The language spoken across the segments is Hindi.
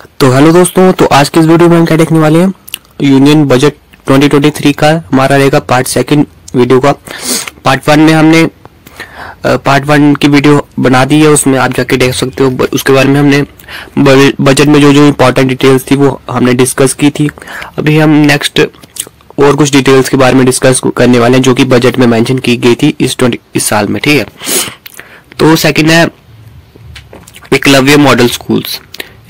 तो हेलो दोस्तों, तो आज के इस वीडियो में हम क्या देखने वाले हैं। यूनियन बजट 2023 का हमारा रहेगा पार्ट सेकंड वीडियो का। पार्ट वन में हमने पार्ट वन की वीडियो बना दी है, उसमें आप जाके देख सकते हो। उसके बारे में हमने बजट में जो जो इम्पोर्टेंट डिटेल्स थी वो हमने डिस्कस की थी। अभी हम नेक्स्ट और कुछ डिटेल्स के बारे में डिस्कस करने वाले हैं जो कि बजट में मेंशन की गई थी इस साल में। ठीक है, तो सेकंड है Eklavya model schools.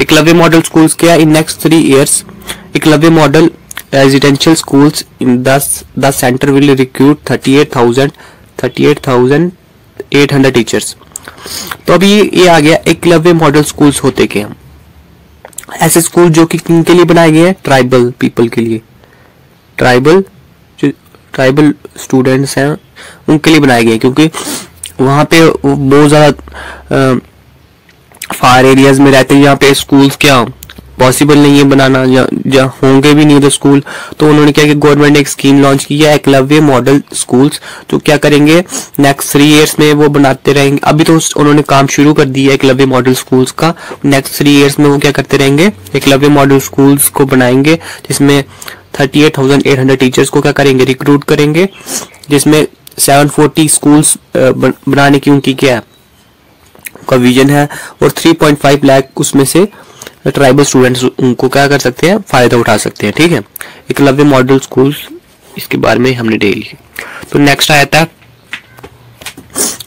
Eklavya model schools क्या, in next 3 years Eklavya model residential schools in the centre will recruit 38,800 teachers. तो अभी ये आ गया एकलव्य मॉडल स्कूल्स होते क्या, ऐसे स्कूल जो कि किनके लिए बनाए गए हैं, ट्राइबल पीपल के लिए, ट्राइबल स्टूडेंट्स हैं उनके लिए बनाए गए, क्योंकि वहां पे बहुत ज्यादा फार एरियाज में रहते हैं, यहाँ पे स्कूल्स क्या पॉसिबल नहीं है बनाना, या होंगे भी नहीं उधर स्कूल। तो उन्होंने क्या कि गवर्नमेंट ने एक स्कीम लॉन्च की है एकलव्य मॉडल स्कूल्स, तो क्या करेंगे नेक्स्ट 3 years में वो बनाते रहेंगे। अभी तो उन्होंने काम शुरू कर दिया एकलव्य मॉडल स्कूल्स का, नेक्स्ट 3 years में वो क्या करते रहेंगे, एकलव्य मॉडल स्कूल्स को बनाएंगे, जिसमें 38,800 टीचर्स को क्या करेंगे, रिक्रूट करेंगे, जिसमें 740 स्कूल्स बनाने की उनकी क्या है, का विजन है। और 3.5 लाख उसमें से ट्राइबल स्टूडेंट्स उनको क्या कर सकते हैं, फायदा उठा सकते हैं। ठीक है, एकलव्य मॉडल स्कूल्स इसके बारे में हमने देख लिया। तो नेक्स्ट आता है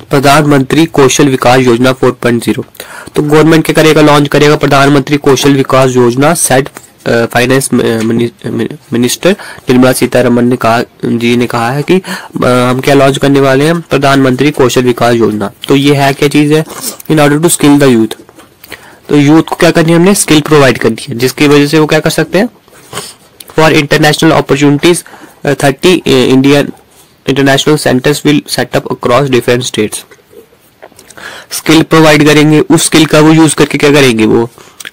प्रधानमंत्री कौशल विकास योजना 4.0। तो गवर्नमेंट क्या करेगा, लॉन्च करेगा प्रधानमंत्री कौशल विकास योजना। Set finance minister Nirmala Sitharaman ने कहा है कि हम क्या लॉन्च करने वाले हैं, प्रधानमंत्री कौशल विकास योजना। तो ये है क्या चीज है, in order to skill the youth. तो यूथ को क्या करनी है, हमने स्किल प्रोवाइड करनी है, जिसकी वजह से वो क्या कर सकते हैं, for international opportunities 30 Indian international centres will set up across different states. Skill provide करेंगे, उस स्किल का वो यूज करके क्या करेंगे, वो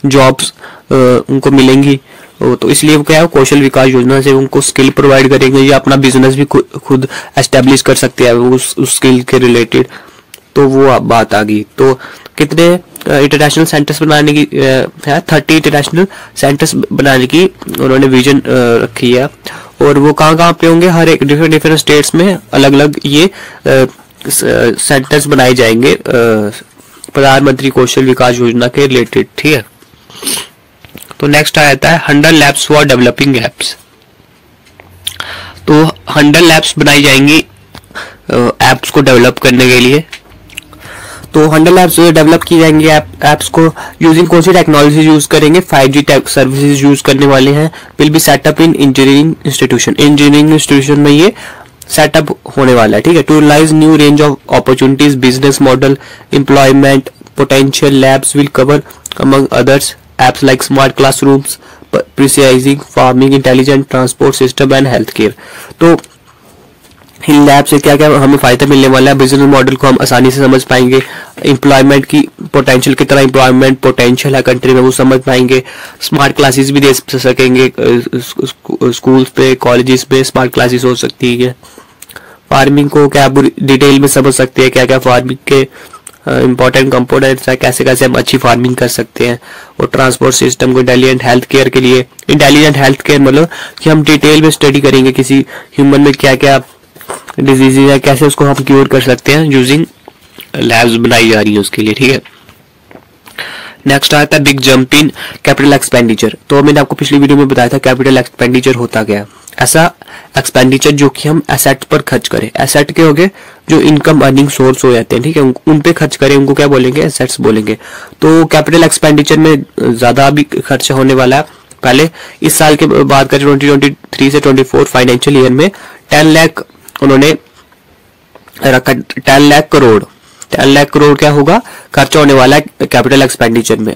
जॉब्स उनको मिलेंगी। तो इसलिए वो क्या है, कौशल विकास योजना से उनको स्किल प्रोवाइड करेंगे, या अपना बिजनेस भी खुद एस्टेब्लिश कर सकते हैं उस स्किल के रिलेटेड। तो वो बात आ गई। तो कितने इंटरनेशनल सेंटर्स बनाने की है, 30 इंटरनेशनल सेंटर्स बनाने की उन्होंने विजन रखी है। और वो कहाँ पे होंगे, हर एक डिफरेंट स्टेट्स में अलग अलग ये सेंटर्स बनाए जाएंगे प्रधानमंत्री कौशल विकास योजना के रिलेटेड। ठीक है, तो नेक्स्ट आ जाता है 100 लैब्स फॉर डेवलपिंग एप्स। तो 100 लैब्स बनाई जाएंगी एप्स को डेवलप करने के लिए। तो 100 लैब्स डेवलप की जाएंगे एप्स को यूजिंग कौन सी टेक्नोलॉजी यूज करेंगे, 5G सर्विसेज यूज करने वाले हैं। Will be setup in engineering institution में ये सेटअप होने वाला है। ठीक है, to realize new range of opportunities, business model, employment potential. Labs will cover among others apps like smart classrooms, precising farming, intelligent transport system and healthcare। तो इन लैब से क्या क्या हमें फायदा मिलने वाला है, बिजनेस मॉडल को हम आसानी से समझ पाएंगे, एम्प्लॉयमेंट की पोटेंशियल, कितना एम्प्लॉयमेंट पोटेंशियल है कंट्री में वो समझ पाएंगे, स्मार्ट क्लासेस भी दे सकेंगे, स्कूल्स पे कॉलेजेस पे स्मार्ट क्लासेस हो सकती है। फार्मिंग को क्या डिटेल में समझ सकते हैं, क्या क्या फार्मिंग के इंपॉर्टेंट कंपोनेंट्स है, कैसे कैसे हम अच्छी फार्मिंग कर सकते हैं। और ट्रांसपोर्ट सिस्टम को इंटेलिजेंट हेल्थ केयर के लिए, इंटेलिजेंट हेल्थ केयर मतलब कि हम डिटेल में स्टडी करेंगे किसी ह्यूमन में क्या क्या डिजीजेज है, कैसे उसको हम क्योर कर सकते हैं, यूजिंग लैब्स बनाई जा रही है उसके लिए। ठीक है, नेक्स्ट आता है big jump in capital expenditure. तो मैंने आपको पिछली वीडियो में बताया था कैपिटल एक्सपेंडिचर होता क्या है, ऐसा एक्सपेंडिचर जो कि हम एसेट पर खर्च करें। एसेट के हो गए जो इनकम अर्निंग सोर्स हो जाते हैं, ठीक है, उन पे खर्च करें, उनको क्या बोलेंगे, एसेट्स बोलेंगे। तो कैपिटल एक्सपेंडिचर में ज्यादा भी खर्चा होने वाला है। पहले इस साल के बात करें 2023 से 24 फाइनेंशियल ईयर में 10 लाख उन्होंने रखा, 10 लाख करोड़, 10 लाख करोड़ क्या होगा, खर्चा होने वाला है कैपिटल एक्सपेंडिचर में।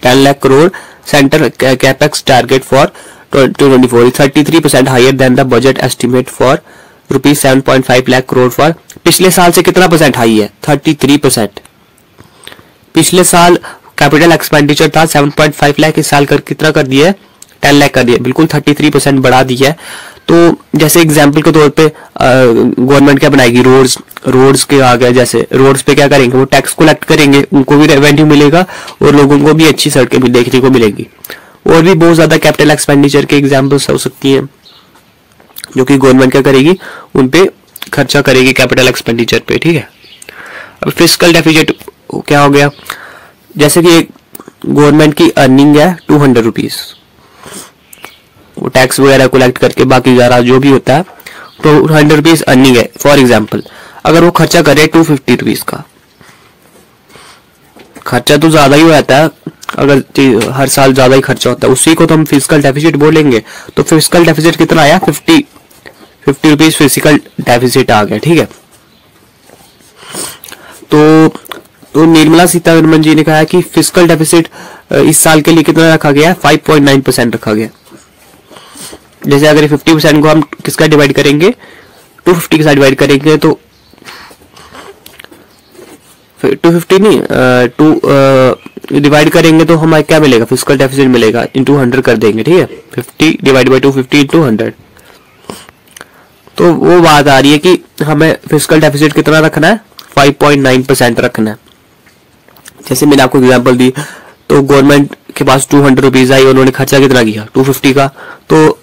10 lakh crore centre capex target for 2024 33% higher than the budget estimate for rupees 7.5 lakh crore for. पिछले साल से कितना परसेंट हाई है, 33%। पिछले साल कैपिटल एक्सपेंडिचर था 7.5 लाख, इस साल कितना कर दिया है, 10 लाख कर दिया, बिल्कुल 33% बढ़ा दिया है। तो जैसे एग्जाम्पल के तौर पे गवर्नमेंट क्या बनाएगी, रोड्स के आ गया, जैसे रोड्स पे क्या करेंगे, वो टैक्स कलेक्ट करेंगे, उनको भी रेवेन्यू मिलेगा और लोगों को भी अच्छी सड़कें भी देखने को मिलेंगी। और भी बहुत ज्यादा कैपिटल एक्सपेंडिचर के एग्जांपल्स हो सकती हैं जो कि गवर्नमेंट क्या करेगी, उन पे खर्चा करेगी कैपिटल एक्सपेंडिचर पे, ठीक है। अब फिस्कल डेफिसिट क्या हो गया, जैसे कि गवर्नमेंट की अर्निंग है 200 रुपीज, वो टैक्स वगैरह कलेक्ट करके बाकी ज़्यादा जो भी होता है, तो 100 रुपीज अर्निंग है फॉर एग्जाम्पल। अगर वो खर्चा करे 250 रुपीज का, खर्चा तो ज्यादा ही रहता है, अगर हर साल ज्यादा ही खर्चा होता है, उसी को तो हम फिजिकल डेफिसिट बोलेंगे। तो फिजिकल डेफिसिट कितना आया, 50 रुपीज फिजिकल डेफिसिट आ गया, ठीक है। तो निर्मला सीतारमण जी ने कहा कि फिजिकल डेफिसिट इस साल के लिए कितना रखा गया, 5.9% रखा गया। जैसे अगर 50% को हम किसका डिवाइड करेंगे, 250 के साथ डिवाइड करेंगे, तो 250 नहीं, 2 डिवाइड करेंगे तो हमें क्या मिलेगा, फिजिकल डेफिसिट मिलेगा, इंटू 100 कर देंगे, ठीक है। 50 डिवाइड बाई 250 इंटू 100, तो वो बात आ रही है कि हमें फिजिकल डेफिसिट कितना रखना है, 5.9% रखना है। जैसे मैंने आपको एग्जांपल दी, तो गवर्नमेंट के पास 200 रुपीज आई, उन्होंने खर्चा कितना किया, 250 का, तो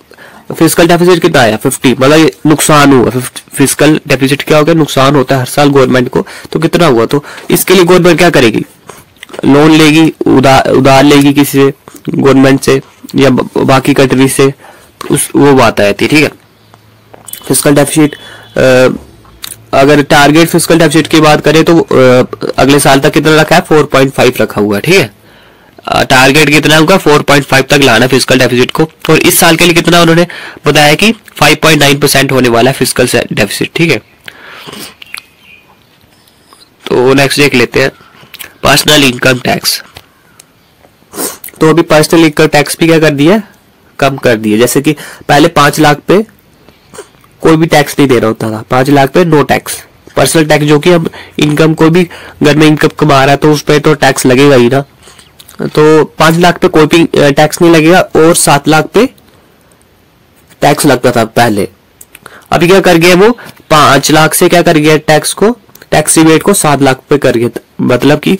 फिजिकल डेफिसिट कितना आया, 50, मतलब नुकसान हुआ। फिजिकल डेफिसिट क्या हो गया, नुकसान होता है हर साल गवर्नमेंट को, तो कितना हुआ, तो इसके लिए गवर्नमेंट क्या करेगी, लोन लेगी, उधार लेगी किसी से, गवर्नमेंट से या बाकी कंट्री से, वो बात आती है, ठीक है। फिजिकल डेफिसिट, अगर टारगेट फिजिकल डेफिसिट की बात करें तो अगले साल तक कितना रखा है, 4.5 रखा हुआ है, ठीक है। टारगेट कितना होगा, 4.5 तक लाना फिजिकल डेफिसिट को, और इस साल के लिए कितना उन्होंने बताया कि 5.9% होने वाला है फिजिकल डेफिसिट, ठीक है। तो नेक्स्ट देख लेते हैं पर्सनल इनकम टैक्स। तो अभी पर्सनल इनकम टैक्स भी क्या कर दिया, कम कर दिया। जैसे कि पहले 5 लाख पे कोई भी टैक्स नहीं देना होता था, 5 लाख पे नो टैक्स। पर्सनल टैक्स जो कि हम इनकम, कोई भी घर में इनकम कमा रहा है तो उस पर तो टैक्स लगेगा ही ना, तो 5 लाख पे कोई भी टैक्स नहीं लगेगा, और 7 लाख पे टैक्स लगता था पहले। अभी क्या कर गया, वो 5 लाख से क्या कर गया, टैक्स को, टैक्स रिबेट को 7 लाख पे कर गया, मतलब कि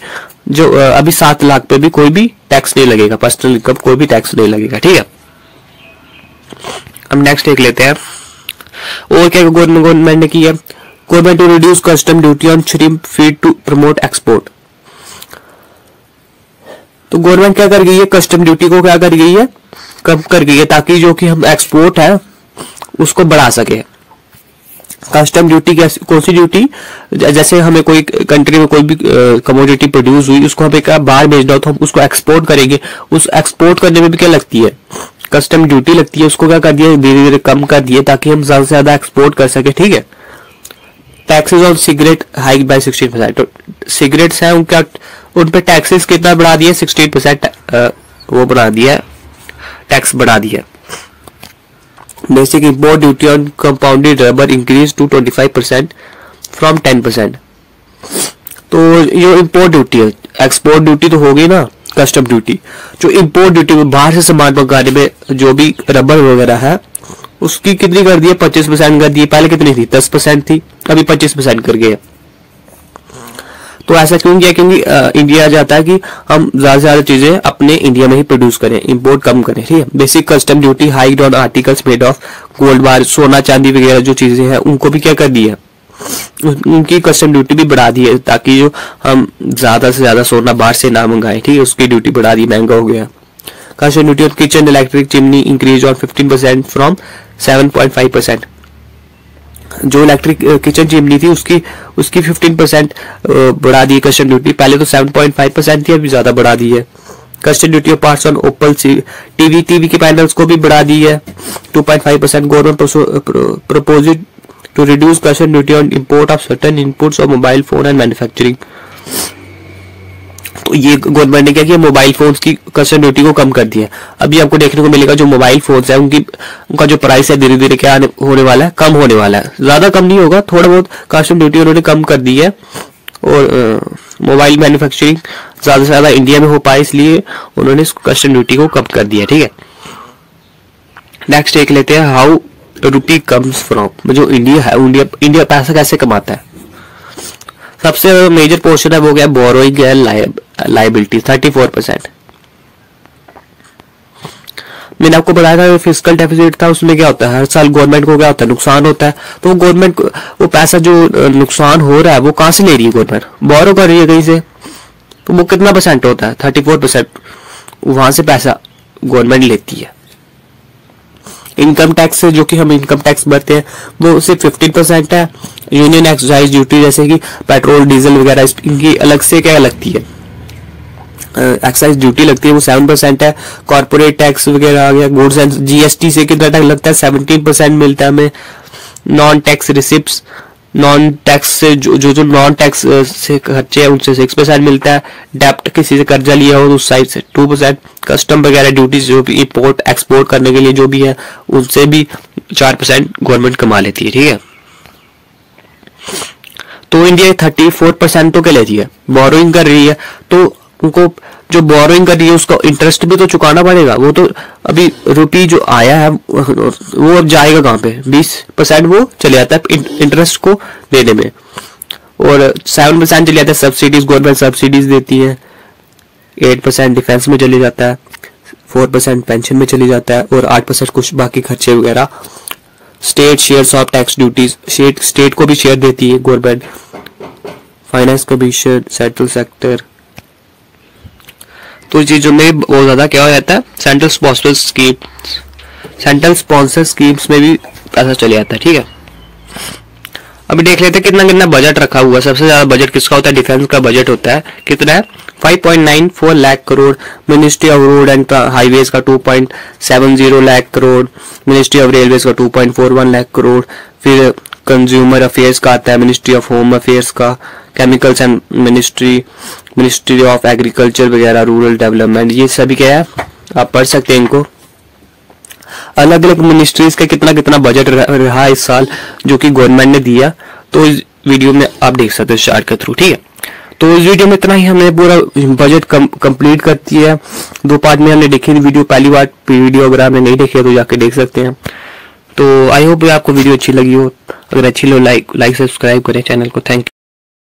जो अभी 7 लाख पे भी कोई भी टैक्स नहीं लगेगा, पर्सनल इनकम कोई भी टैक्स नहीं लगेगा, ठीक है। अब नेक्स्ट देख लेते हैं और क्या गवर्नमेंट ने किया, government to reduce custom duty on shrimp feed to promote export. तो गवर्नमेंट क्या कर गई है, कस्टम ड्यूटी को क्या कर गई है, कम कर गई है, ताकि जो कि हम एक्सपोर्ट है उसको बढ़ा सके। कस्टम ड्यूटी कौन सी ड्यूटी, जैसे हमें कोई कंट्री में कोई भी कमोडिटी प्रोड्यूस हुई, उसको हमें क्या बाहर भेजना हो तो हम उसको एक्सपोर्ट करेंगे, उस एक्सपोर्ट करने में भी क्या लगती है, कस्टम ड्यूटी लगती है। उसको क्या कर दिया, धीरे धीरे कम कर दिए ताकि हम ज्यादा से ज्यादा एक्सपोर्ट कर सके, ठीक है। Taxes on cigarette hike by 16%। तो सिगरेट्स हैं उनका, उन पे टैक्सेस कितना बढ़ा दिया, 16% वो बढ़ा दिया, टैक्स बढ़ा दिया। Basic import duty on compounded rubber increase to 25% from 10%। तो ये इंपोर्ट ड्यूटी है, एक्सपोर्ट ड्यूटी तो होगी ना, कस्टम ड्यूटी। जो इंपोर्ट ड्यूटी में बाहर से सामान मंगाने में जो भी रबर वगैरह है, उसकी कितनी कर दी है, 25% कर दी है। पहले कितनी थी, 10% थी, अभी 25% कर गए। तो ऐसा क्यों किया, क्योंकि इंडिया चाहता है कि हम ज्यादा से ज्यादा चीजें अपने इंडिया में ही प्रोड्यूस करें, इंपोर्ट कम करें, ठीक है। Basic custom duty hide on articles made of gold बार, सोना चांदी वगैरह जो चीजें हैं उनको भी क्या कर दी है, उनकी कस्टम ड्यूटी भी बढ़ा दी है, ताकि जो हम ज्यादा से ज्यादा सोना बाहर से ना मंगाएं, ठीक है। उसकी ड्यूटी बढ़ा दी, महंगा हो गया। Custom duty on kitchen electric chimney increase on 15% from 7.5%। जो इलेक्ट्रिक किचन चिमनी थी उसकी 15% बढ़ा दी कस्टम ड्यूटी, पहले तो 7.5% थी, अभी ज्यादा बढ़ा दी है। Custom duty of parts on opal TV के पैनल्स को भी बढ़ा दी है 2.5%। Government proposed to reduce custom duty on import of certain inputs of mobile phone and manufacturing. तो ये गवर्नमेंट ने क्या किया, मोबाइल फोन्स की कस्टम ड्यूटी को कम कर दिया। अभी आपको देखने को मिलेगा जो मोबाइल फोन्स है उनका जो प्राइस है धीरे धीरे क्या होने वाला है, कम होने वाला है। ज्यादा कम नहीं होगा, थोड़ा बहुत कस्टम ड्यूटी उन्होंने कम कर दी है, और मोबाइल मैन्युफैक्चरिंग ज्यादा से ज्यादा इंडिया में हो पाए इसलिए उन्होंने कस्टम ड्यूटी को कम कर दिया, ठीक है। नेक्स्ट देख लेते हैं हाउ रुपी कम्स फ्रॉम। जो इंडिया है, इंडिया पैसा कैसे कमाता है। सबसे मेजर पोर्शन है वो गया बोरोइंग एंड लायबिलिटी 34%। मैंने आपको बताया था फिस्कल डेफिसिट था, उसमें क्या होता है हर साल गवर्नमेंट को क्या होता है नुकसान होता है। तो वो गवर्नमेंट वो पैसा जो नुकसान हो रहा है वो कहाँ से ले रही है, गवर्नमेंट बोरो कर रही है कहीं से। तो वो कितना परसेंट होता है 34%, वहां से पैसा गवर्नमेंट लेती है। इनकम टैक्स से जो कि हम इनकम टैक्स भरते हैं वो सिर्फ 15% है। यूनियन एक्साइज ड्यूटी जैसे कि पेट्रोल डीजल वगैरह इनकी अलग से क्या लगती है एक्साइज ड्यूटी लगती है, वो 7% है। कॉर्पोरेट टैक्स वगैरह आ गया, गुड्स एंड जीएसटी से कितना टैक्स लगता है 17% मिलता है हमें। Non tax receipts, non tax से जो नॉन टैक्स से खर्चे हैं उनसे 6% मिलता है। डेप्ट किसी से कर्जा लिया हो तो उस साइड से 2%। कस्टम वगैरह ड्यूटीज जो भी इंपोर्ट एक्सपोर्ट करने के लिए जो भी है उनसे भी 4% गवर्नमेंट कमा लेती है, ठीक है। तो इंडिया 34% तो क्या लेती है, बोरोइंग कर रही है। तो उनको जो बोरोइंग कर रही है उसका इंटरेस्ट भी तो चुकाना पड़ेगा। वो तो अभी रुपी जो आया है वो अब जाएगा कहाँ पे, 20% वो चले जाता है इंटरेस्ट को देने में, और 7% चले जाता है सब्सिडीज, गवर्नमेंट सब्सिडीज देती है। 8% डिफेंस में चले जाता है, 4% पेंशन में चले जाता है, और 8% कुछ बाकी खर्चे वगैरह। State share of tax duties, state को भी शेयर देती है गवर्नमेंट। फाइनेंस का भी शेयर, सेंट्रल सेक्टर। तो चीजों में बहुत ज्यादा क्या हो जाता है सेंट्रल स्पॉन्सर स्कीम्स में भी पैसा चले जाता है, ठीक है। अभी देख लेते हैं कितना कितना बजट रखा हुआ है। सबसे ज्यादा बजट किसका होता है, डिफेंस का बजट होता है। कितना है 5.94 lakh crore. Ministry of road and highways का 2.70 lakh crore. Ministry of railways का 2.41 लाख करोड़। फिर कंज्यूमर अफेयर्स का आता है, मिनिस्ट्री ऑफ होम अफेयर्स का, chemicals and ministry of agriculture वगैरह, रूरल डेवलपमेंट, ये सभी क्या है आप पढ़ सकते हैं इनको। अलग अलग मिनिस्ट्रीज का कितना कितना बजट रहा इस साल जो कि गवर्नमेंट ने दिया, तो इस वीडियो में आप देख सकते हैं चार्ट के थ्रू, ठीक है। तो इस वीडियो में इतना ही, हमने पूरा बजट कंप्लीट कर दिया है। 2 पार्ट में हमने देखी वीडियो, पहली बार वीडियो अगर आपने नहीं देखी है तो जाके देख सकते हैं। तो आई होप आपको वीडियो अच्छी लगी हो। अगर अच्छी लगे लाइक सब्सक्राइब करें चैनल को। Thank you.